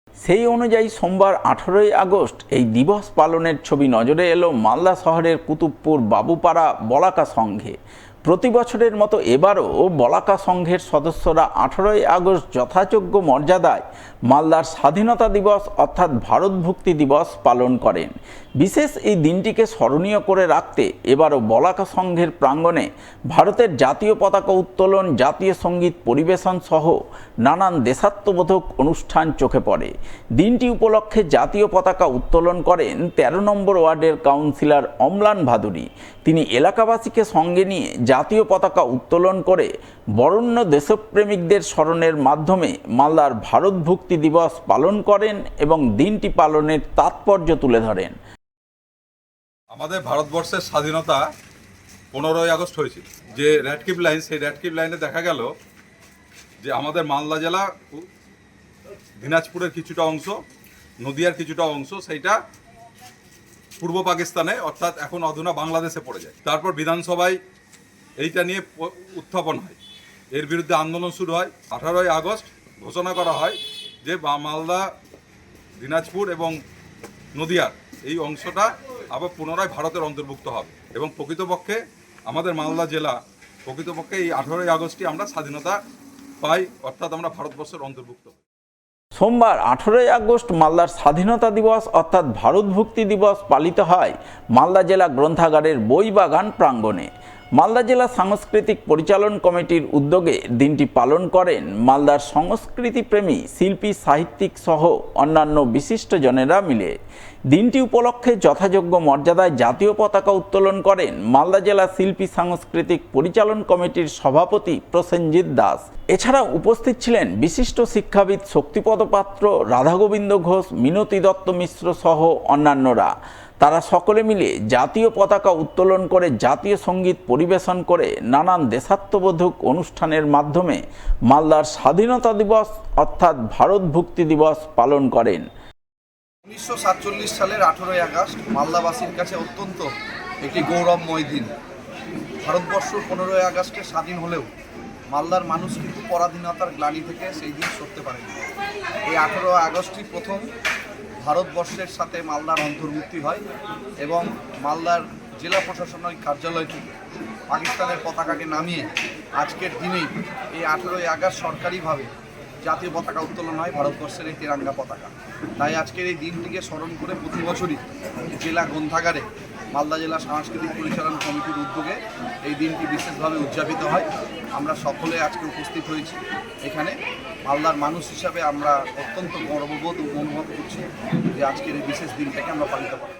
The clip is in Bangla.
সেই অনুযায়ী সোমবার 18ই আগস্ট এই দিবস পালনের ছবি নজরে এলো মালদা শহরের কুতুবপুর বাবুপাড়া বলাকা সংঘে। প্রতি বছরের মতো এবারও বলাকা সংঘের সদস্যরা 18ই আগস্ট যথাযোগ্য মর্যাদায় মালদার স্বাধীনতা দিবস অর্থাৎ ভারতভুক্তি দিবস পালন করেন। বিশেষ এই দিনটিকে স্মরণীয় করে রাখতে এবারও বলাকা সংঘের প্রাঙ্গণে ভারতের জাতীয় পতাকা উত্তোলন, জাতীয় সঙ্গীত পরিবেশন সহ নানান দেশাত্মবোধক অনুষ্ঠান চোখে পড়ে। দিনটি উপলক্ষে জাতীয় পতাকা উত্তোলন করেন 13 নম্বর ওয়ার্ডের কাউন্সিলর অম্লান ভাদুরী। তিনি এলাকাবাসীকে সঙ্গে নিয়ে জাতীয় পতাকা উত্তোলন করে বরেণ্য দেশপ্রেমিকদের স্মরণের মাধ্যমে মালদার ভারতভুক্তি দিবস পালন করেন এবং দিনটি পালনের তাৎপর্য তুলে ধরেন। আমাদের ভারতবর্ষের স্বাধীনতা 15ই আগস্ট হয়েছিল। যে রেডক্লিফ লাইন, সেই রেডক্লিফ লাইনে দেখা গেল যে আমাদের মালদা জেলা, দিনাজপুরের কিছুটা অংশ, নদিয়ার কিছুটা অংশ, সেইটা পূর্ব পাকিস্তানে অর্থাৎ এখন অধুনা বাংলাদেশে পড়ে যায়। তারপর বিধানসভায় এইটা নিয়ে উত্থাপন হয়, এর বিরুদ্ধে আন্দোলন শুরু হয়। 18ই আগস্ট ঘোষণা করা হয় যে মালদা, দিনাজপুর এবং নদিয়ার এই অংশটা আবার পুনরায় ভারতের অন্তর্ভুক্ত হবে এবং প্রকৃতপক্ষে আমাদের মালদা জেলা প্রকৃতপক্ষে এই 18ই আগস্টই আমরা স্বাধীনতা পাই, অর্থাৎ আমরা ভারতবর্ষের অন্তর্ভুক্ত হই। সোমবার 18ই আগস্ট মালদার স্বাধীনতা দিবস অর্থাৎ ভারতভুক্তি দিবস পালিত হয় মালদা জেলা গ্রন্থাগারের বইবাগান প্রাঙ্গণে। মালদা জেলা সাংস্কৃতিক পরিচালন কমিটির উদ্যোগে দিনটি পালন করেন মালদার সংস্কৃতিপ্রেমী শিল্পী, সাহিত্যিক সহ অন্যান্য বিশিষ্টজনেরা মিলে। দিনটি উপলক্ষে যথাযোগ্য মর্যাদায় জাতীয় পতাকা উত্তোলন করেন মালদা জেলা শিল্পী সাংস্কৃতিক পরিচালন কমিটির সভাপতি প্রসেনজিৎ দাস। এছাড়া উপস্থিত ছিলেন বিশিষ্ট শিক্ষাবিদ শক্তিপদ পাত্র, রাধাগোবিন্দ ঘোষ, মিনতি দত্ত মিশ্র সহ অন্যান্যরা। তারা সকলে মিলে জাতীয় পতাকা উত্তোলন করে জাতীয় সঙ্গীত পরিবেশন করে নানান দেশাত্মবোধক অনুষ্ঠানের মাধ্যমে মালদার স্বাধীনতা দিবস অর্থাৎ ভারতভুক্তি দিবস পালন করেন। 1947 সালের 18ই আগস্ট মালদাবাসীর কাছে অত্যন্ত একটি গৌরবময় দিন। ভারতবর্ষ 15ই আগস্টে স্বাধীন হলেও মালদার মানুষ কিন্তু পরাধীনতার গ্লানি থেকে সেই দিন সরতে পারেনি। এই 18 আগস্টই প্রথম ভারতবর্ষের সাথে মালদার অন্তর্ভুক্তি হয় এবং মালদার জেলা প্রশাসনিক কার্যালয় থেকে পাকিস্তানের পতাকাকে নামিয়ে আজকের দিনেই এই 18ই আগস্ট সরকারিভাবে জাতীয় পতাকা উত্তোলন হয়, ভারতবর্ষের এই তিরঙ্গা পতাকা। তাই আজকের এই দিনটিকে স্মরণ করে প্রতি বছরই জেলা গ্রন্থাগারে মালদা জেলা সাংস্কৃতিক পরিচালন কমিটির উদ্যোগে এই দিনটি বিশেষভাবে উদযাপিত হয়। আমরা সকলে আজকে উপস্থিত হয়েছি এখানে। মালদার মানুষ হিসাবে আমরা অত্যন্ত গর্ববোধ অনুভব করছি যে আজকের এই বিশেষ দিনটাকে আমরা পালিত করি।